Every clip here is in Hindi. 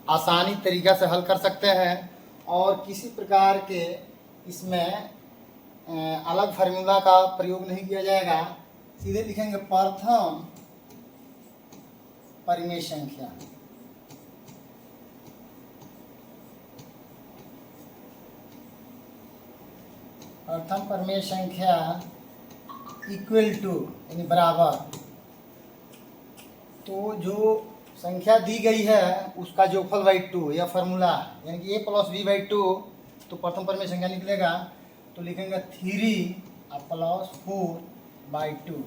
आसानी तरीक़ा से हल कर सकते हैं और किसी प्रकार के इसमें अलग फार्मूला का प्रयोग नहीं किया जाएगा। सीधे लिखेंगे प्रथम परिमेय संख्या। प्रथम परिमेय संख्या इक्वल टू यानी बराबर, तो जो संख्या दी गई है उसका जोगफल बाई 2 यह फार्मूला, यानी कि a प्लस बी बाई 2, तो प्रथम परिमेय संख्या निकलेगा। तो लिखेंगे 3 प्लस 4 बाई 2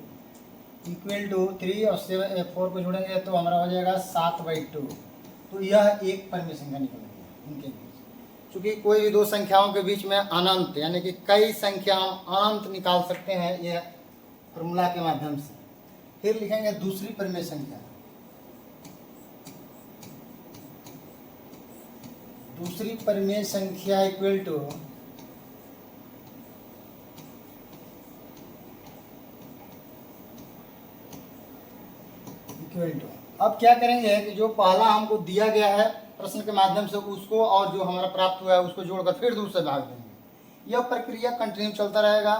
इक्वल टू 3 और 4 को जोड़ेंगे तो हमारा हो जाएगा 7 बाई 2। तो यह एक परिमेय संख्या निकलेगी इनके बीच। चूँकि कोई भी दो संख्याओं के बीच में अनंत यानी कि कई संख्याओं अनंत निकाल सकते हैं यह फार्मूला के माध्यम से। फिर लिखेंगे दूसरी परिमेय संख्या। दूसरी परिमेय संख्या इक्वल टू अब क्या करेंगे कि जो पहला हमको दिया गया है प्रश्न के माध्यम से उसको और जो हमारा प्राप्त हुआ है उसको जोड़कर फिर दूसरे भाग देंगे। यह प्रक्रिया कंटिन्यू चलता रहेगा।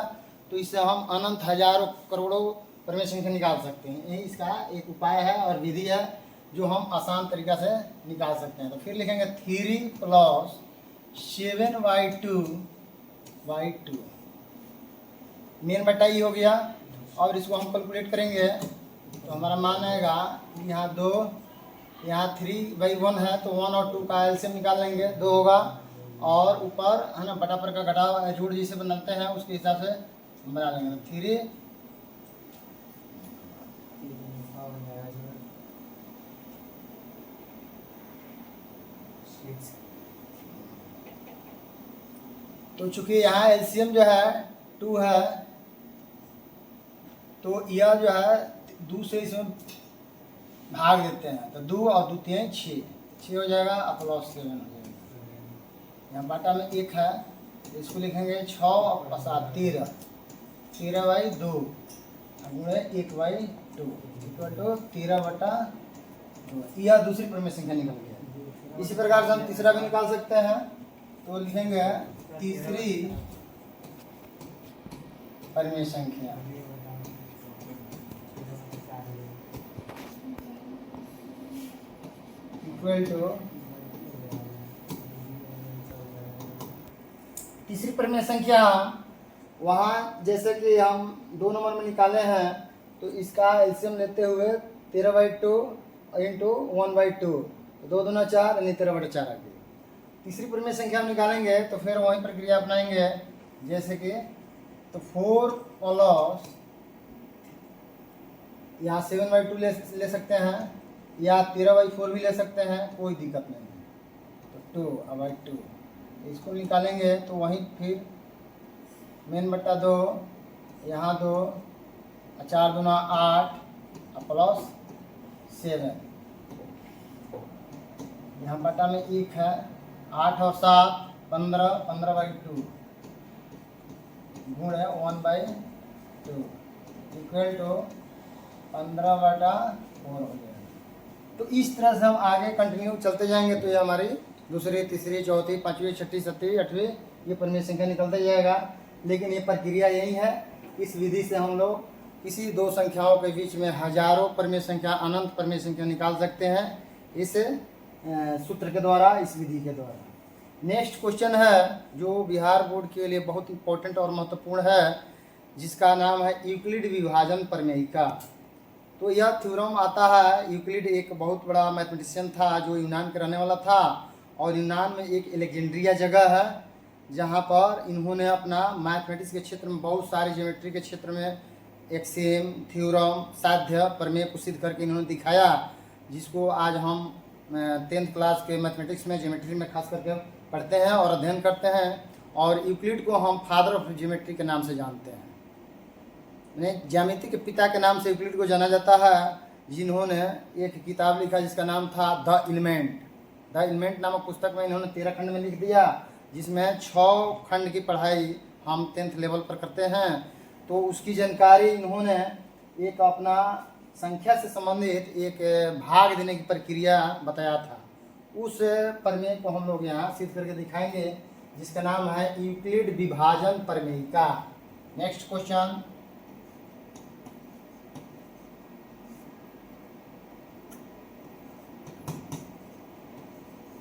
तो इससे हम अनंत हजारों करोड़ों परिमेय संख्या निकाल सकते हैं। यही इसका एक उपाय है और विधि है जो हम आसान तरीक़ा से निकाल सकते हैं। तो फिर लिखेंगे 3 प्लस 7 बाई 2 मेन बटा ई हो गया। और इसको हम कैलकुलेट करेंगे तो हमारा मान आएगा यहाँ 2, यहाँ 3 बाई 1 है तो 1 और 2 का एलसीएम निकाल लेंगे, 2 होगा। और ऊपर है ना बटा पर का घटा जोड़ जिसे बनाते हैं उसके हिसाब से बना लेंगे। 3 तो चूंकि यहाँ एलसीएम जो है 2 है तो यह जो है 2 से इसमें भाग देते हैं तो 2 और 2 3 6 हो जाएगा प्लस 7 हो जाएगा। यहाँ बाटा में 1 है तो इसको लिखेंगे 6 और 7 13 बाई 2 गुणे 1 बाई 2 इक्वल टू 13 बटा 2। यह दूसरी परिमेय संख्या निकल गया। इसी प्रकार से हम तीसरा भी निकाल सकते हैं। तो लिखेंगे तीसरी परिमेय संख्या इक्वल टू तीसरी परिमेय संख्या वहाँ जैसे कि हम 2 नंबर में निकाले हैं तो इसका एलसीएम लेते हुए 13 बाई 2 इंटू 1 बाई 2 2 दूना 4 यानी 13 बटा 4 आ गई। तीसरी परिमेय संख्या हम निकालेंगे तो फिर वही प्रक्रिया अपनाएंगे जैसे कि तो 4 प्लस यहाँ 7 बाई 2 ले सकते हैं या 13 बाई 4 भी ले सकते हैं, कोई दिक्कत नहीं है। तो 2 बाई 2 इसको निकालेंगे तो वहीं फिर मेन बट्टा 2 यहाँ 2 4 दूना 8 प्लस 7 यहाँ बट्टा में 1 है 8 और 7 15 बाई 2 गुण है 1 बाई 2 इक्वल टू 15 बटा 4 हो जाएगा। तो इस तरह से हम आगे कंटिन्यू चलते जाएंगे तो ये हमारी दूसरी तीसरी चौथी पाँचवीं छठी सत्तवीं आठवीं ये परिमेय संख्या निकलता जाएगा। लेकिन ये प्रक्रिया यही है। इस विधि से हम लोग किसी दो संख्याओं के बीच में हजारों परिमेय संख्या अनंत परिमेय संख्या निकाल सकते हैं इस सूत्र के द्वारा, इस विधि के द्वारा। नेक्स्ट क्वेश्चन है जो बिहार बोर्ड के लिए बहुत इंपॉर्टेंट और महत्वपूर्ण है जिसका नाम है यूक्लिड विभाजन प्रमेयिका। तो यह थ्योरम आता है। यूक्लिड एक बहुत बड़ा मैथमेटिशियन था जो यूनान के रहने वाला था और यूनान में एक एलेक्जेंड्रिया जगह है जहाँ पर इन्होंने अपना मैथमेटिक्स के क्षेत्र में बहुत सारे ज्योमेट्री के क्षेत्र में एक्सियम थ्योरम साध्य प्रमेय को सिद्ध करके इन्होंने दिखाया, जिसको आज हम 10th क्लास के मैथमेटिक्स में ज्योमेट्री में खास करके पढ़ते हैं और अध्ययन करते हैं। और यूक्लिड को हम फादर ऑफ ज्योमेट्री के नाम से जानते हैं। ज्यामिति के पिता के नाम से यूक्लिड को जाना जाता है, जिन्होंने एक किताब लिखा जिसका नाम था द एलिमेंट नामक पुस्तक में इन्होंने 13 खंड में लिख दिया, जिसमें 6 खंड की पढ़ाई हम 10th लेवल पर करते हैं। तो उसकी जानकारी इन्होंने एक अपना संख्या से संबंधित एक भाग देने की प्रक्रिया बताया था। उस प्रमेय को हम लोग यहाँ सिद्ध करके दिखाएंगे, जिसका नाम है यूक्लिड विभाजन प्रमेय का। नेक्स्ट क्वेश्चन,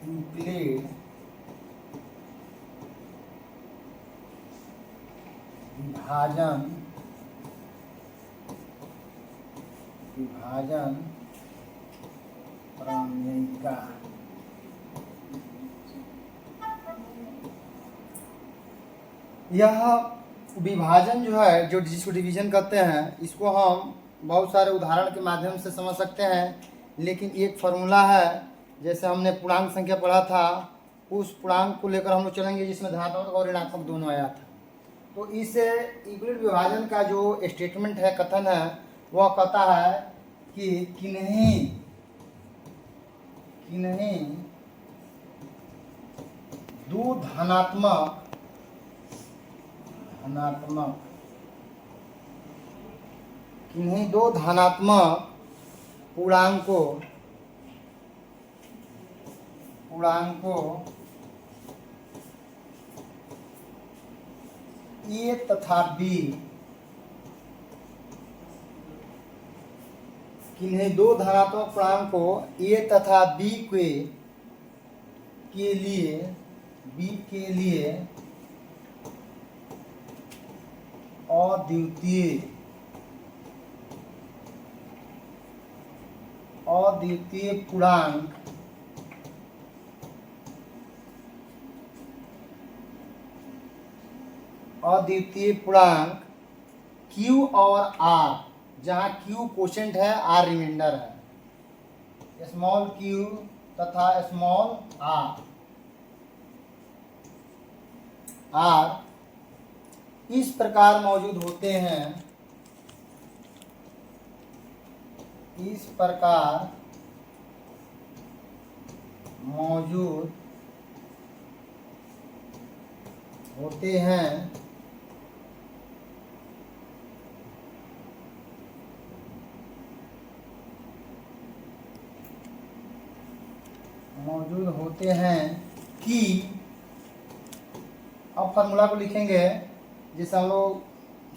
यूक्लिड विभाजन प्रमेय का। यह विभाजन जो है, जो जिसको डिवीजन कहते हैं, इसको हम बहुत सारे उदाहरण के माध्यम से समझ सकते हैं, लेकिन एक फार्मूला है। जैसे हमने पूर्णांक संख्या पढ़ा था, उस पूर्णांक को लेकर हम लोग चलेंगे जिसमें धनात्मक और ऋणात्मक दोनों आया था। तो इस यूक्लिड विभाजन का जो स्टेटमेंट है, कथन है, वह कहता है कि किन्हीं दो धनात्मक पूर्णांकों ए तथा बी, किन्हीं दो धनात्मक पूर्णांकों ए तथा बी के लिए अद्वितीय पूर्णांक Q और R, जहाँ Q कोशेंट है, R रिमाइंडर है, स्मॉल q तथा स्मॉल r इस प्रकार मौजूद होते हैं, कि अब फार्मूला को लिखेंगे, जैसे हम लोग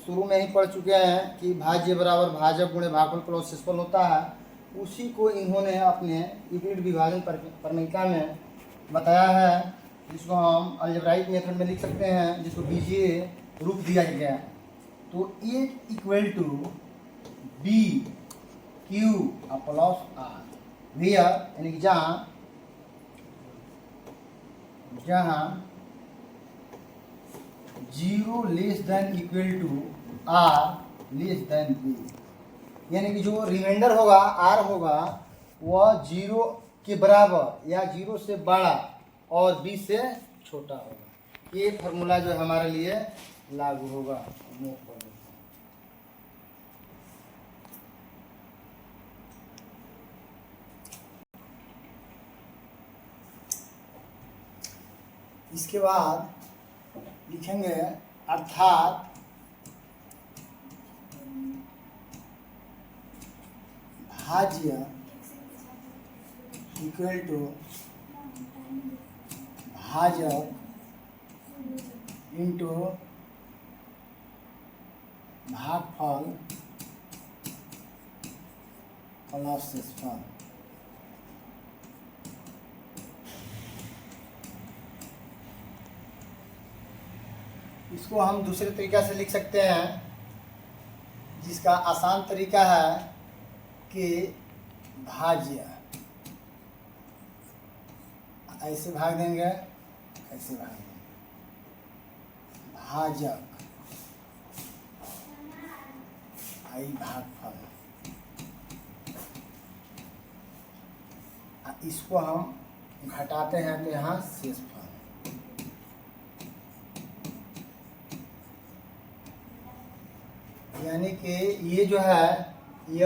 शुरू में ही पढ़ चुके हैं कि भाज्य बराबर भाजक गुणे भागफल प्लस शेषफल होता है। उसी को इन्होंने अपने यूक्लिड विभाजन प्रमेयिका में बताया है, जिसको हम अलजेब्राइक मेथड में लिख सकते हैं, जिसको बीजीय रूप दिया गया है। तो a equal to b q plus r, where यानी कि जहाँ 0 less than equal to r less than b, यानी कि जो रिमाइंडर होगा आर होगा वह 0 के बराबर या 0 से बड़ा और बी से छोटा होगा। ये फार्मूला जो हमारे लिए लागू होगा। इसके बाद लिखेंगे अर्थात भाज्य इक्वल टू भाजक इंटू भागफल प्लस शेषफल। इसको हम दूसरे तरीका से लिख सकते हैं, जिसका आसान तरीका है कि भाज्य ऐसे भाग देंगे, ऐसे भाग देंगे, भाजक आई भागफल, इसको हम घटाते हैं तो यहाँ शेषफल। यानी कि ये जो है ये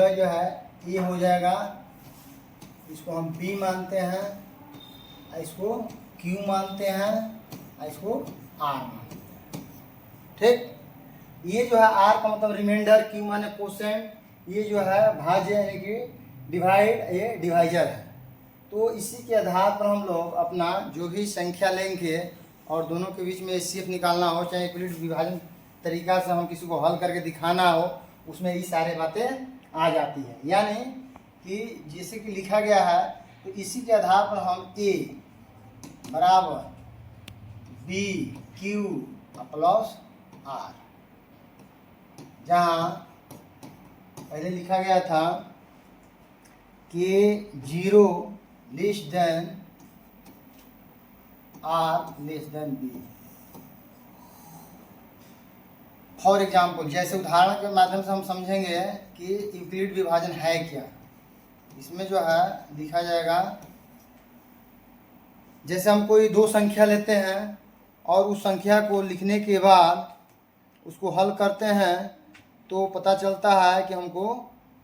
हो जाएगा, इसको हम B मानते हैं, इसको Q मानते हैं, इसको R मानते हैं। ठीक, ये जो है R का मतलब रिमाइंडर, Q माने कोसेंट, ये जो है भाज्य यानी कि डिवाइड, ये डिवाइजर है। तो इसी के आधार पर हम लोग अपना जो भी संख्या लेंगे और दोनों के बीच में एचसीएफ निकालना हो, चाहे यूक्लिड विभाजन तरीका से हम किसी को हल करके दिखाना हो, उसमें ये सारे बातें आ जाती है। यानी कि जैसे कि लिखा गया है, तो इसी के आधार पर हम ए बराबर बी क्यू प्लस आर, जहाँ पहले लिखा गया था कि 0 less than R less than B. For example, जैसे उदाहरण के माध्यम से हम समझेंगे कि यूक्लिड विभाजन है क्या। इसमें जो है लिखा जाएगा, जैसे हम कोई दो संख्या लेते हैं और उस संख्या को लिखने के बाद उसको हल करते हैं तो पता चलता है कि हमको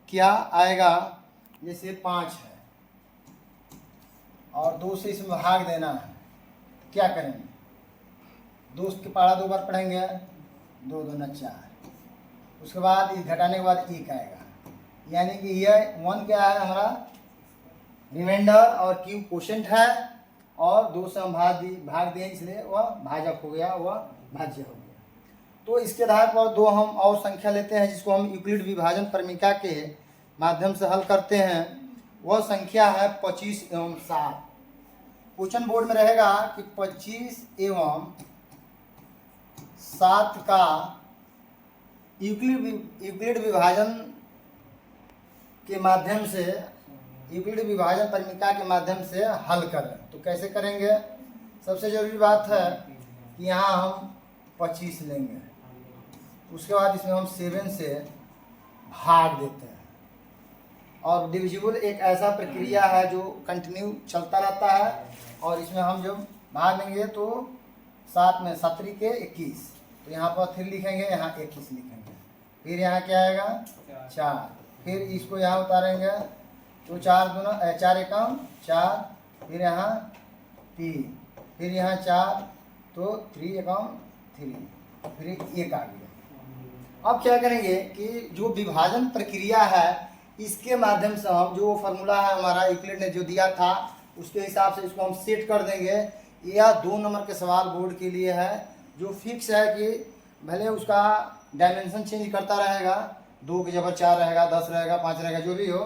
क्या आएगा। जैसे 5 है और 2 से इसमें भाग देना है, क्या करेंगे? 2 के पढ़ा 2 बार पढ़ेंगे, 2 दूना 4, उसके बाद ये घटाने के बाद 1 आएगा। यानी कि यह 1 क्या है हमारा रिमाइंडर और क्यू कोशेंट है, और 2 से हम भाग दिए इसलिए वह भाजक हो गया, वह भाज्य हो गया। तो इसके आधार पर दो हम और संख्या लेते हैं जिसको हम यूक्लिड विभाजन परमिका के माध्यम से हल करते हैं। वह संख्या है 25 एवं 7। क्वेश्चन बोर्ड में रहेगा कि 25 एवं 7 का यूक्लिड विभाजन के माध्यम से, यूक्लिड विभाजन परमिका के माध्यम से हल करें। तो कैसे करेंगे? सबसे जरूरी बात है कि यहाँ हम 25 लेंगे, उसके बाद इसमें हम 7 से भाग देते हैं। और डिविजिबल एक ऐसा प्रक्रिया है जो कंटिन्यू चलता रहता है, और इसमें हम जब भाग देंगे तो 7 में 7 के 21, तो यहाँ पर 3 लिखेंगे, यहाँ 21 लिखेंगे। फिर यहाँ क्या आएगा 4, फिर इसको यहाँ उतारेंगे तो 4 एकम 4, फिर यहाँ 3, फिर यहाँ 4, तो 3 एकम 3, फिर 1 आ गया। अब क्या करेंगे कि जो विभाजन प्रक्रिया है इसके माध्यम से हम जो फार्मूला है हमारा यूक्लिड ने जो दिया था उसके हिसाब से इसको हम सेट कर देंगे। यह 2 नंबर के सवाल बोर्ड के लिए है, जो फिक्स है कि भले उसका डायमेंशन चेंज करता रहेगा, 2 की जगह 4 रहेगा, 10 रहेगा, 5 रहेगा, जो भी हो,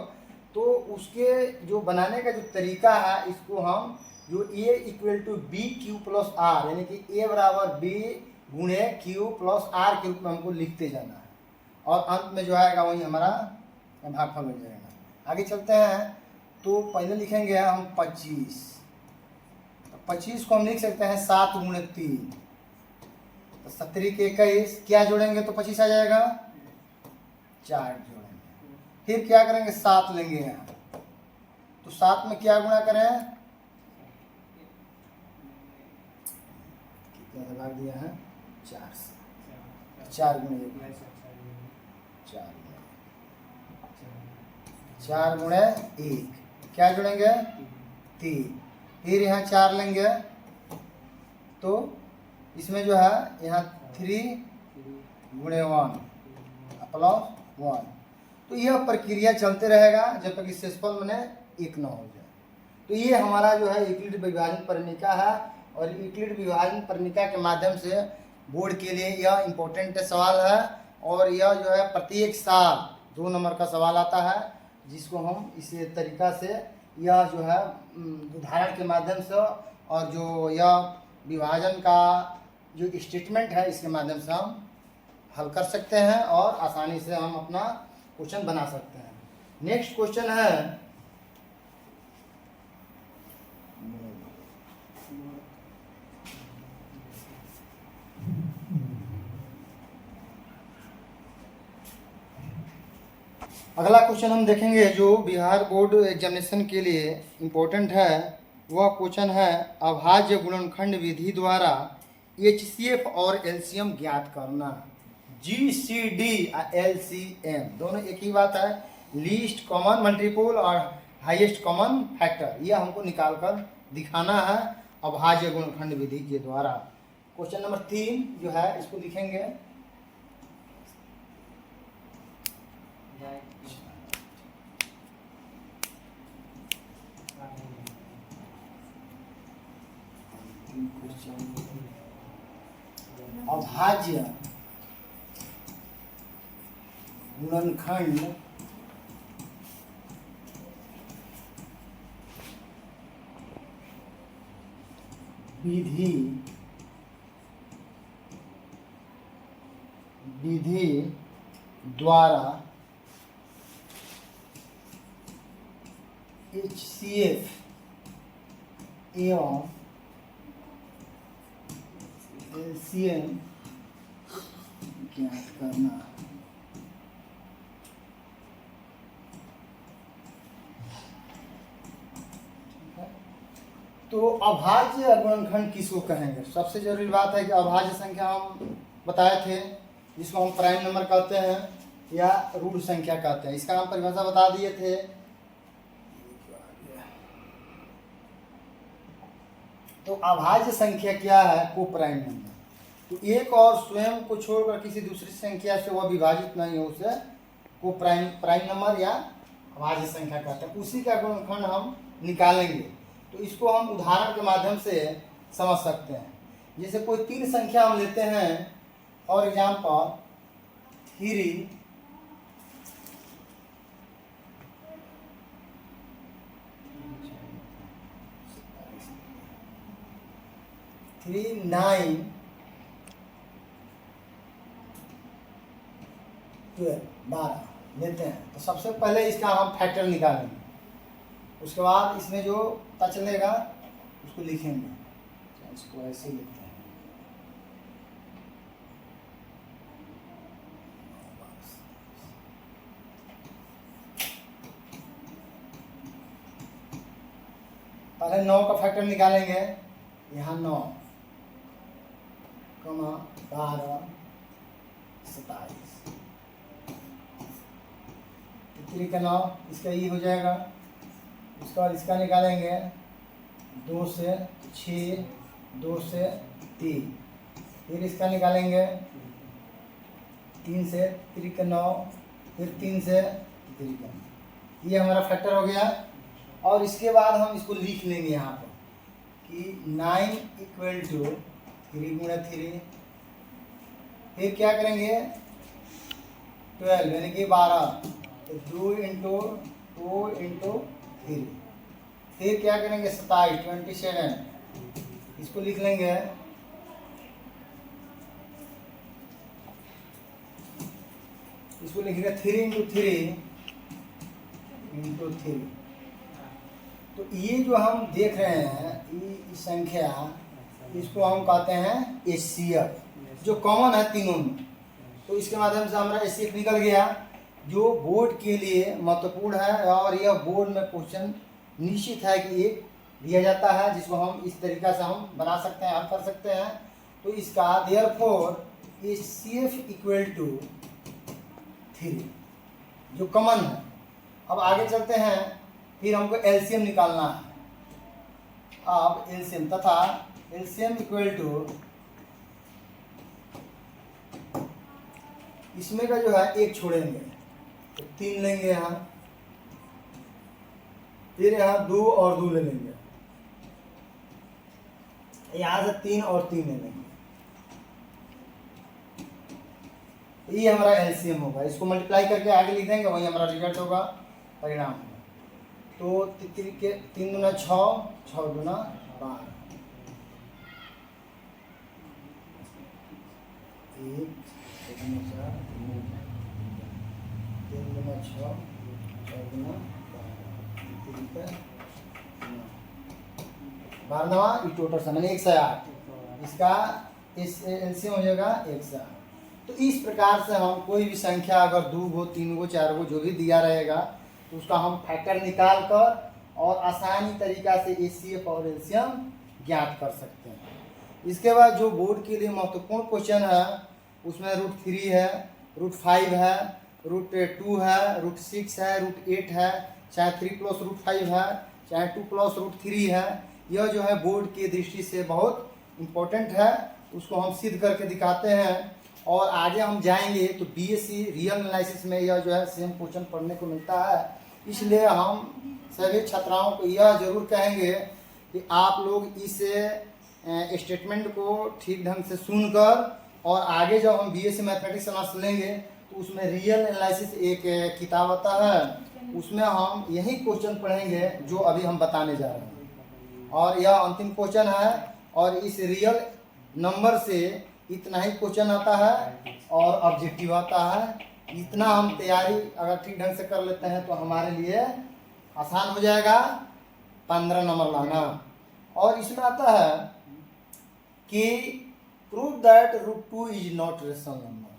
तो उसके जो बनाने का जो तरीका है इसको हम जो a equal to b q plus r, यानी कि ए बराबर बी गुणे क्यू प्लस आर के रूप में हमको लिखते जाना है, और अंत में जो आएगा वही हमारा भागफल हो जाएगा। आगे चलते हैं, तो पहले लिखेंगे हम 25, तो 25 को हम लिख सकते हैं 7 गुणे 3, तो 70 के 21, क्या जोड़ेंगे तो 25 आ जाएगा, 4 जोड़ेंगे। फिर क्या करेंगे 7 लेंगे यहाँ, तो 7 में क्या गुणा करें, कितना से भाग दिया है 4 से, 4 गुणे 4 गुणे 1, क्या जोड़ेंगे 3, फिर यहाँ 4 लेंगे, तो इसमें जो है यहाँ 3 गुणे 1 प्लस 1, तो यह प्रक्रिया चलते रहेगा जब तक इस शेषफल में 1 न हो जाए। तो ये हमारा जो है यूक्लिड विभाजन परमिका है, और यूक्लिड विभाजन परमिका के माध्यम से बोर्ड के लिए यह इम्पोर्टेंट सवाल है, और यह जो है प्रत्येक साल 2 नंबर का सवाल आता है, जिसको हम इस तरीका से यह जो है उदाहरण के माध्यम से और जो यह विभाजन का जो स्टेटमेंट है इसके माध्यम से हम हल कर सकते हैं और आसानी से हम अपना क्वेश्चन बना सकते हैं। नेक्स्ट क्वेश्चन है अगला क्वेश्चन हम देखेंगे जो बिहार बोर्ड एग्जामिनेशन के लिए इम्पोर्टेंट है। वह क्वेश्चन है अभाज्य गुणनखंड विधि द्वारा एचसीएफ और एलसीएम ज्ञात करना। जीसीडी और एलसीएम दोनों एक ही बात है, लीस्ट कॉमन मल्टीपल और हाईएस्ट कॉमन फैक्टर, यह हमको निकाल कर दिखाना है अभाज्य गुणनखंड विधि के द्वारा। क्वेश्चन नंबर 3 जो है इसको लिखेंगे अभाज्य गुणनखंड विधि द्वारा HCF एवं LCM ज्ञात करना। तो अभाज्य गुणनखंड किसको कहेंगे? सबसे जरूरी बात है कि अभाज्य संख्या हम बताए थे, जिसको हम प्राइम नंबर कहते हैं या रूट संख्या कहते हैं। इसका हम परिभाषा बता दिए थे। तो अभाज्य संख्या क्या है? को प्राइम नंबर। तो एक और स्वयं को छोड़कर किसी दूसरी संख्या से वह विभाजित नहीं हो, उसे को प्राइम नंबर या अभाज्य संख्या कहते हैं। उसी का गुणनखंड हम निकालेंगे। तो इसको हम उदाहरण के माध्यम से समझ सकते हैं। जैसे कोई तीन संख्या हम लेते हैं, फॉर एग्जाम्पल 3 9 12 लेते हैं। तो सबसे पहले इसका हम फैक्टर निकालेंगे, उसके बाद इसमें जो पता चलेगा उसको लिखेंगे। इसको ऐसे लिखते हैं। पहले 9 का फैक्टर निकालेंगे। यहाँ 9, 12, 27, 3 का 9, इसका ये हो जाएगा। उसका बाद इसका निकालेंगे 2 से 6, 2 से 3, फिर इसका निकालेंगे 3 से 3 का 9, फिर 3 से 3 का 9। ये हमारा फैक्टर हो गया। और इसके बाद हम इसको लिख लेंगे यहाँ पर कि 9 इक्वल टू 3 गुणा 3, फिर क्या करेंगे 12 यानी कि 12, तो 2 इंटू 2 इंटू 3, फिर क्या करेंगे 27 27, इसको लिख लेंगे। इसको लिखेंगे 3 इंटू 3 इंटू 3। तो ये जो हम देख रहे हैं ये संख्या, इसको हम कहते हैं HCF, जो कॉमन है तीनों में। तो इसके माध्यम से हमारा HCF निकल गया, जो बोर्ड के लिए महत्वपूर्ण है। और यह बोर्ड में क्वेश्चन निश्चित है कि एक दिया जाता है, जिसको हम इस तरीका से हम बना सकते हैं, हल कर सकते हैं। तो इसका देयरफॉर HCF इक्वल टू 3 जो कॉमन है। अब आगे चलते हैं, फिर हमको LCM निकालना है। अब LCM तथा LCM इक्वल टू, इसमें का जो है 1 छोड़ेंगे तो 3 लेंगे यहाँ, फिर यहाँ 2 और 2 ले लेंगे, यहाँ से 3 और 3 ले लेंगे। ये हमारा LCM होगा। इसको मल्टीप्लाई करके आगे लिख देंगे, वही हमारा रिजल्ट होगा, परिणाम होगा। तो 3 दूना 6, 6 दूना 12, 1 2 4 3 दूना 6, 6 दूना 12, 12 ये टोटल समान 108। इसका LCM हो जाएगा 108। तो इस प्रकार से हम कोई भी संख्या अगर 2 गो 3 गो 4 गो जो भी दिया रहेगा, तो उसका हम फैक्टर निकाल कर और आसानी तरीका से HCF और LCM ज्ञात कर सकते हैं। इसके बाद जो बोर्ड के लिए महत्वपूर्ण क्वेश्चन है, उसमें √3 है, √5 है, √2 है, √6 है, √8 है, चाहे 3 + √5 है, चाहे 2 + √3 है। यह जो है बोर्ड की दृष्टि से बहुत इम्पोर्टेंट है, उसको हम सिद्ध करके दिखाते हैं। और आगे हम जाएंगे तो BSc रियल एनालिसिस में यह जो है सेम क्वेश्चन पढ़ने को मिलता है। इसलिए हम सभी छात्राओं को यह जरूर कहेंगे कि आप लोग इस स्टेटमेंट को ठीक ढंग से सुनकर और आगे जब हम बीएससी मैथमेटिक्स क्लास लेंगे तो उसमें रियल एनालिसिस एक किताब आता है, उसमें हम यही क्वेश्चन पढ़ेंगे जो अभी हम बताने जा रहे हैं। और यह अंतिम क्वेश्चन है और इस रियल नंबर से इतना ही क्वेश्चन आता है और ऑब्जेक्टिव आता है। इतना हम तैयारी अगर ठीक ढंग से कर लेते हैं तो हमारे लिए आसान हो जाएगा 15 नंबर लाना। और इसमें आता है कि prove that √2 is not rational number.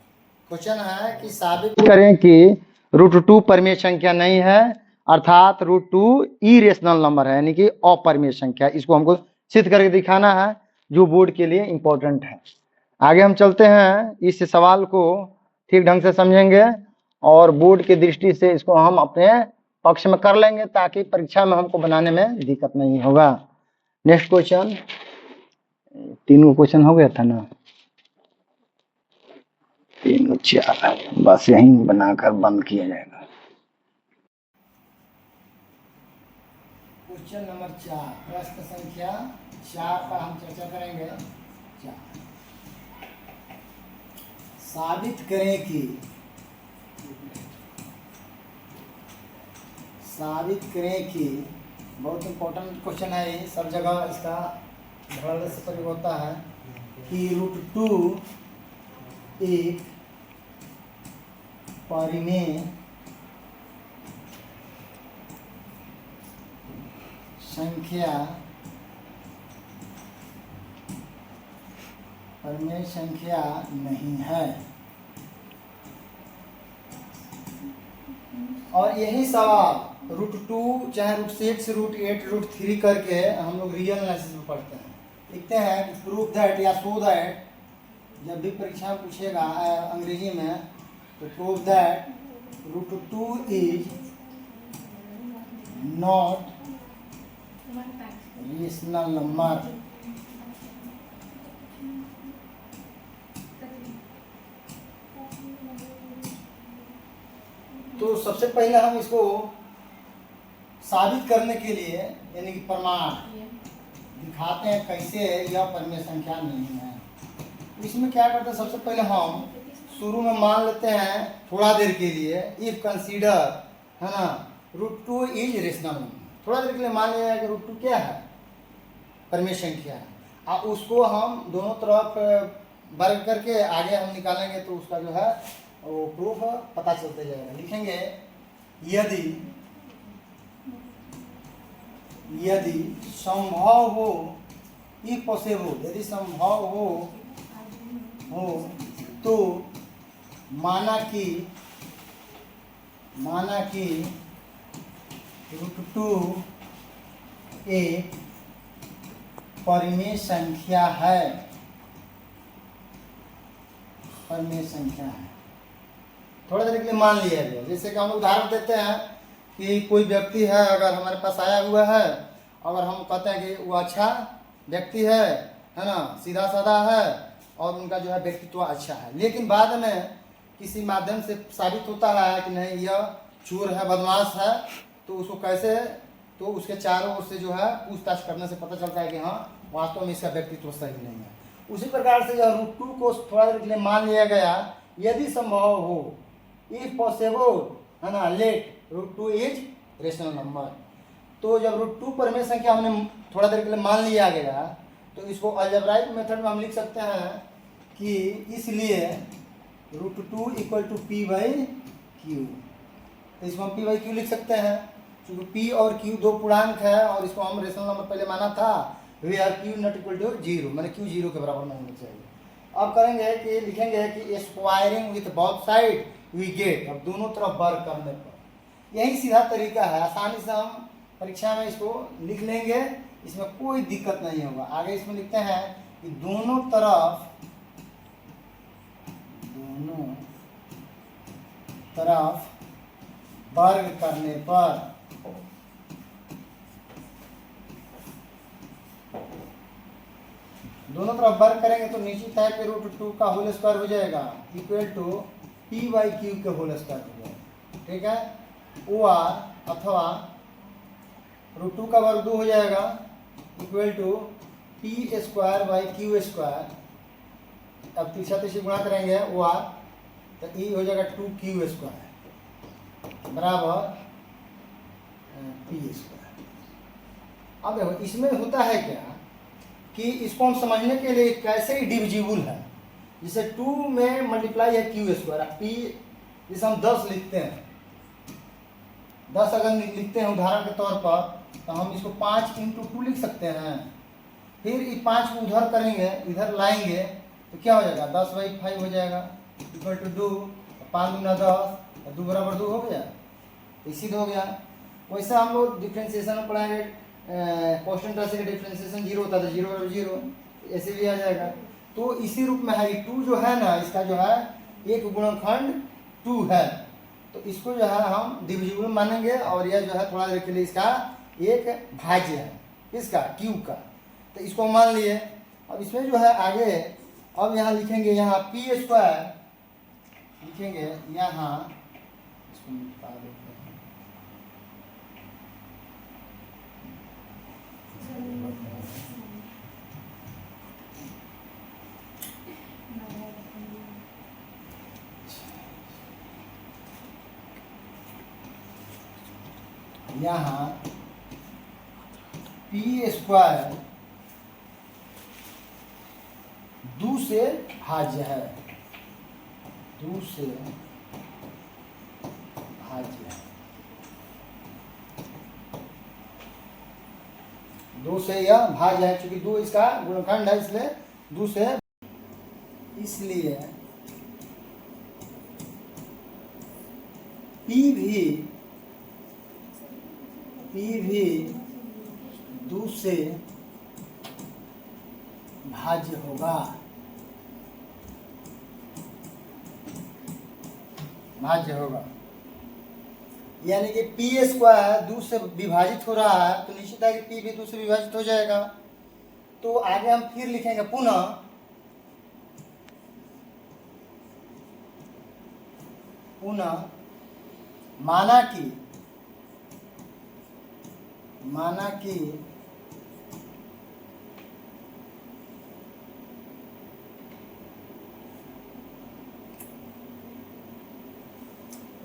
Question है कि साबित करें कि √2 परिमेय संख्या नहीं है, अर्थात √2 इरेशनल नंबर है, यानी कि अपरिमेय संख्या। इसको हमको सिद्ध करके दिखाना है, जो बोर्ड के लिए इंपॉर्टेंट है। आगे हम चलते हैं, इस सवाल को ठीक ढंग से समझेंगे और बोर्ड की दृष्टि से इसको हम अपने पक्ष में कर लेंगे ताकि परीक्षा में हमको बनाने में दिक्कत नहीं होगा। नेक्स्ट क्वेश्चन, 3 क्वेश्चन हो गया था ना, 3 4, बस यहीं बनाकर बंद किया जाएगा। क्वेश्चन नंबर 4, प्रश्न संख्या 4 पर हम चर्चा करेंगे। 4, साबित करें कि बहुत इंपॉर्टेंट क्वेश्चन है ये, सब जगह इसका धड़ल्ले से प्रयोग होता है कि √2 एक परिमेय संख्या नहीं है। और यही सवाल √2 चाहे √6 √8 √3 करके हम लोग रियल एनालिसिस में पढ़ते हैं। लिखते हैं कि प्रूव दैट या शो दैट, जब भी परीक्षा में पूछेगा अंग्रेजी में तो prove that √2 is not rational number. तो सबसे पहले हम इसको साबित करने के लिए यानी कि प्रमाण दिखाते हैं कैसे यह परिमेय संख्या नहीं है। इसमें क्या करते हैं, सबसे पहले हम शुरू में मान लेते हैं थोड़ा देर के लिए, इफ कंसीडर, है ना, √2 इज रेशनल नंबर। थोड़ा देर के लिए मान लिया कि √2 क्या है, परिमेय संख्या है। और उसको हम दोनों तरफ वर्ग करके आगे हम निकालेंगे तो उसका जो है वो प्रूफ पता चलते जाएगा। लिखेंगे यदि संभव हो, इफ पॉसिबल, यदि संभव हो तो माना कि √2 एक परिमेय संख्या है। थोड़ा देर के लिए मान लिया गया। जैसे कि हम उदाहरण देते हैं कि कोई व्यक्ति है, अगर हमारे पास आया हुआ है, अगर हम कहते हैं कि वो अच्छा व्यक्ति है ना, सीधा साधा है और उनका जो है व्यक्तित्व अच्छा है, लेकिन बाद में किसी माध्यम से साबित होता है कि नहीं यह चोर है, बदमाश है, तो उसको कैसे, तो उसके चारों ओर से जो है पूछताछ करने से पता चलता है कि हाँ वास्तव में इसका व्यक्तित्व सही नहीं है। उसी प्रकार से यह √2 को थोड़ा देर के लिए मान लिया गया, यदि संभव हो, इफ पॉसिबल, है ना, लेट √2 इज रेशनल नंबर। तो जब √2 परिमेय संख्या हमने थोड़ा देर के लिए मान लिया गया तो इसको अलजेब्राइक मेथड में हम लिख सकते हैं कि इसलिए √2 = p/q। तो इसको हम p/q लिख सकते हैं, क्योंकि p और q 2 पूर्णांक है और इसको हम रेशनल नंबर पहले माना था, वेयर q ≠ 0, मैंने q 0 के बराबर नहीं होना चाहिए। अब करेंगे कि लिखेंगे कि squaring with both side we get, अब दोनों तरफ वर्ग करने पर। यही सीधा तरीका है, आसानी से हम परीक्षा में इसको लिख लेंगे, इसमें कोई दिक्कत नहीं होगा। आगे इसमें लिखते हैं कि दोनों तरफ वर्ग करने पर दोनों तरफ वर्ग करेंगे तो निश्चित है कि √2 का होल स्क्वायर हो जाएगा इक्वल टू p/q के होल स्क्वायर हो जाएगा। ठीक है, OR अथवा √2 का वर्ग 2 हो जाएगा equal to P square by Q square, अब तीसरा तीसरी गुणा करेंगे वो आर, तो ई हो जाएगा 2q स्क्वायर बराबर पी स्क्वायर। अब देखो इसमें होता है क्या कि इसको हम समझने के लिए कैसे डिविजिबल है, जैसे 2 में मल्टीप्लाई है क्यू स्क्वायर, पी जिसे हम 10 लिखते हैं, 10 अगर लिखते हैं उदाहरण के तौर पर, तो हम इसको 5 × 2 लिख सकते हैं। फिर ये 5 को उधर करेंगे, इधर लाएंगे, तो क्या हो जाएगा 10/5 हो जाएगा इक्वल टू 2, 5 × 10 2 बराबर 2 हो गया, इसी हो गया। वैसे हम लोग डिफ्रेंसिएशन में पढ़ाएंगे, कांस्टेंट राशि का डिफ्रेंसिएशन 0 होता था, 0 बराबर 0, ऐसे भी आ जाएगा। तो इसी रूप में है, 2 जो है ना, इसका जो है एक गुणनखंड 2 है, तो इसको जो है हम डिविजिबल मानेंगे, और यह जो है थोड़ा देर के लिए इसका एक भाज्य है, इसका क्यू का, तो इसको मान लिए। अब इसमें जो है आगे, अब यहाँ लिखेंगे, यहाँ पी स्क्वायर लिखेंगे, यहाँ इसको मिटा देते हैं, यहाँ पी स्क्वायर 2 से भाज्य है, 2 से भाज्य है, 2 से यह भाज्य है, क्योंकि 2 इसका गुणनखंड है, इसलिए 2 से, इसलिए पी भी 2 से भाज्य होगा, भाज्य होगा। यानी कि पी स्क्वायर 2 से विभाजित हो रहा है, तो निश्चित है कि पी भी 2 से विभाजित हो जाएगा। तो आगे हम फिर लिखेंगे पुनः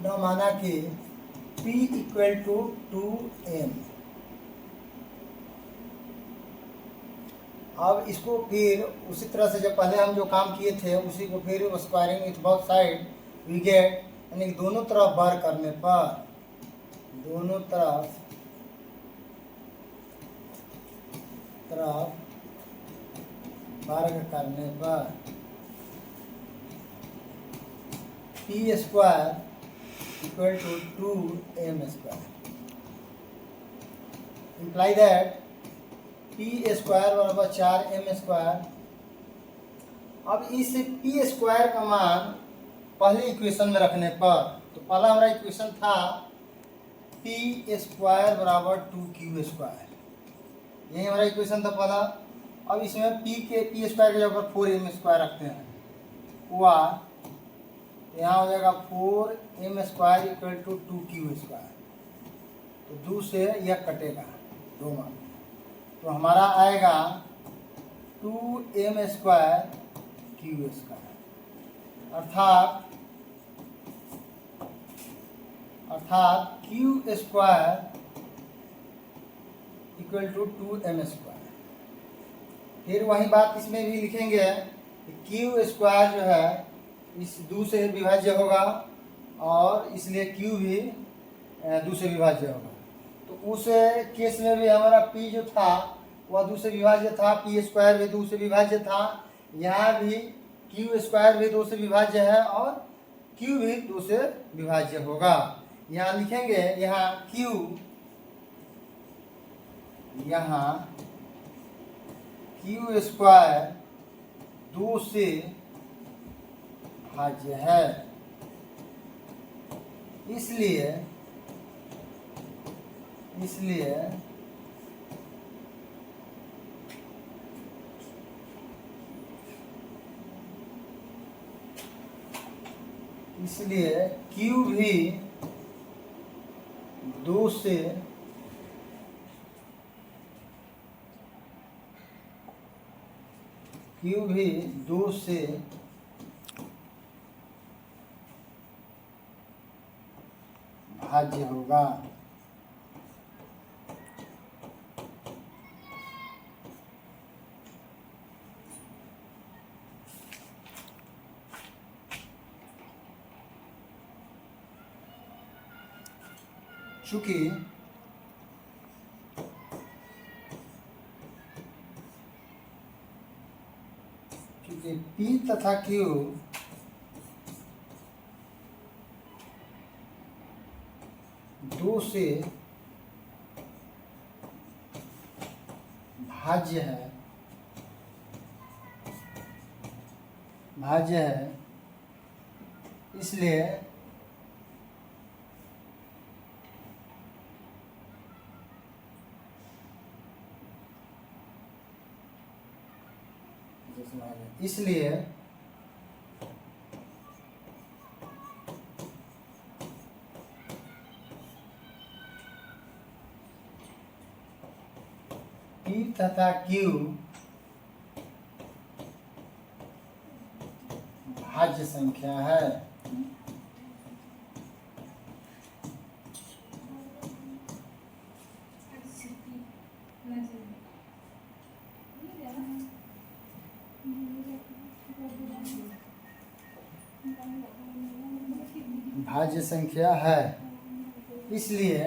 माना कि P इक्वल टू 2m। अब इसको फिर उसी तरह से जब पहले हम जो काम किए थे उसी को फिर squaring with both side we get, यानी दोनों तरफ बार करने पर, दोनों तरफ वर्ग करने पर P square equal to 2m square, imply that P square बराबर 4m स्क्वायर। अब इस पी स्क्वायर का मान पहले इक्वेशन में रखने पर, तो पहला हमारा इक्वेशन था पी स्क्वायर बराबर 2q स्क्वायर, यही हमारा इक्वेशन था पहला। अब इसमें पी स्क्वायर के जगह 4m स्क्वायर रखते हैं, हुआ यहाँ हो जाएगा 4m square equal to 2q square, तो 2 से यह कटेगा 2 मान, तो हमारा आएगा 2m स्क्वायर q स्क्वायर, अर्थात q square equal to 2m square. फिर वही बात इसमें भी लिखेंगे कि q स्क्वायर जो है इस 2 से विभाज्य होगा, और इसलिए q भी 2 से विभाज्य होगा। तो उस केस में भी हमारा p जो था वह 2 से विभाज्य था, पी स्क्वायर भी 2 से विभाज्य था, यहाँ भी q स्क्वायर भी 2 से विभाज्य है, और q भी 2 से विभाज्य होगा। यहाँ लिखेंगे, यहाँ q, यहाँ q स्क्वायर 2 से भाज्य है, इसलिए Q भी 2 से क्यू भी 2 से भाज्य होगा। चूंकि P तथा Q दो से भाज्य है, इसलिए P तथा Q भाज्य संख्या है। भाज्य संख्या है, इसलिए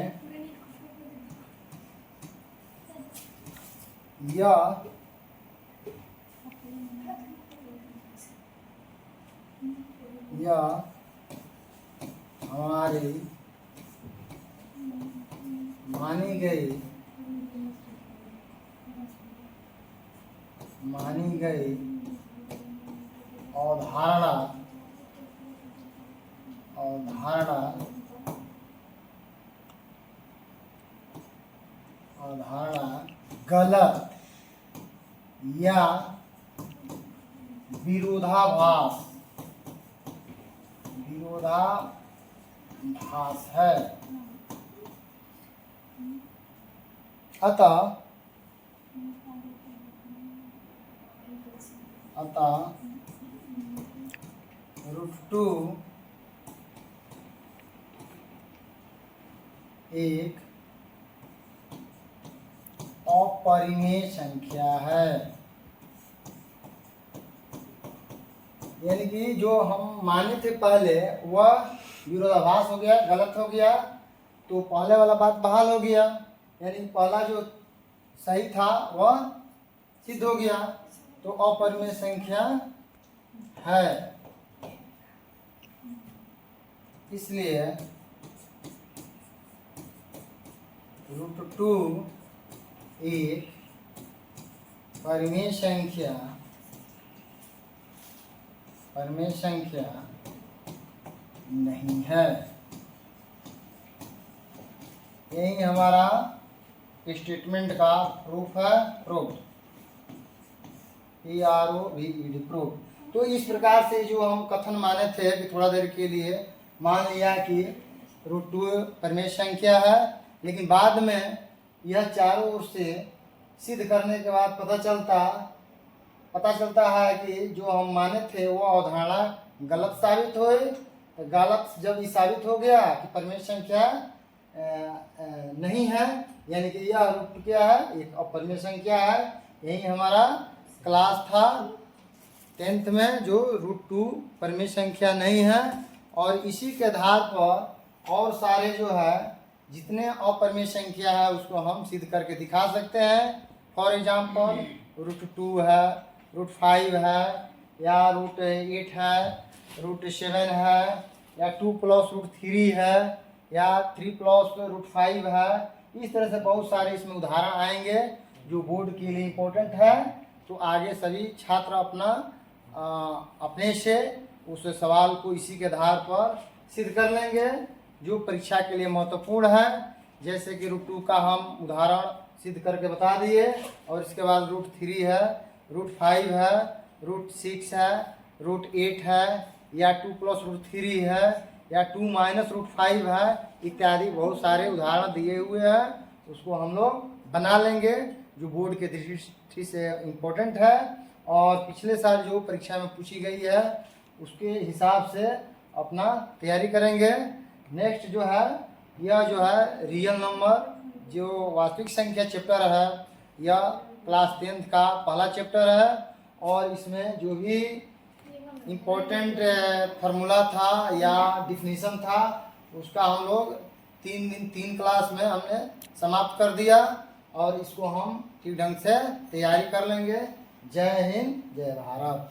यह हमारी मानी गई अवधारणा गलत या विरोधाभास है। अतः √2 एक अपरिमेय संख्या है। यानी कि जो हम माने थे पहले वह विरोधाभास हो गया, गलत हो गया, तो पहले वाला बात बहाल हो गया। यानी पहला जो सही था वह सिद्ध हो गया, तो अपरिमेय संख्या है। इसलिए √2 एक परिमेय संख्या नहीं है। यही हमारा स्टेटमेंट का प्रूफ है, प्रूफ प्रूफ। तो इस प्रकार से जो हम कथन माने थे कि थोड़ा देर के लिए मान लिया कि √2 परिमेय संख्या है, लेकिन बाद में यह चारों ओर से सिद्ध करने के बाद पता चलता है कि जो हम माने थे वो अवधारणा गलत साबित हुई। तो गलत जब ये साबित हो गया कि परिमेय संख्या नहीं है, यानी कि यह √2 क्या है, एक अपरिमेय संख्या है। यही हमारा क्लास था 10th में, जो √2 परिमेय संख्या नहीं है। और इसी के आधार पर और सारे जो है जितने अपरिमेय संख्या है उसको हम सिद्ध करके दिखा सकते हैं। फॉर एग्जाम्पल √2 है, √5 है, या √8 है, √7 है, या 2 + √3 है, या 3 + √5 है। इस तरह से बहुत सारे इसमें उदाहरण आएंगे जो बोर्ड के लिए इम्पोर्टेंट है। तो आगे सभी छात्र अपने से उस सवाल को इसी के आधार पर सिद्ध कर लेंगे जो परीक्षा के लिए महत्वपूर्ण है। जैसे कि √2 का हम उदाहरण सिद्ध करके बता दिए, और इसके बाद √3 है, √5 है, √6 है, √8 है, या 2 + √3 है, या 2 - √5 है, इत्यादि बहुत सारे उदाहरण दिए हुए हैं। उसको हम लोग बना लेंगे जो बोर्ड के दृष्टि से इम्पोर्टेंट है। और पिछले साल जो परीक्षा में पूछी गई है उसके हिसाब से अपना तैयारी करेंगे। नेक्स्ट जो है यह जो है रियल नंबर जो वास्तविक संख्या चैप्टर है, यह क्लास 10th का पहला चैप्टर है और इसमें जो भी इम्पोर्टेंट फार्मूला था या डिफिनीशन था उसका हम लोग 3 क्लास में हमने समाप्त कर दिया और इसको हम ठीक ढंग से तैयारी कर लेंगे। जय हिंद, जय भारत।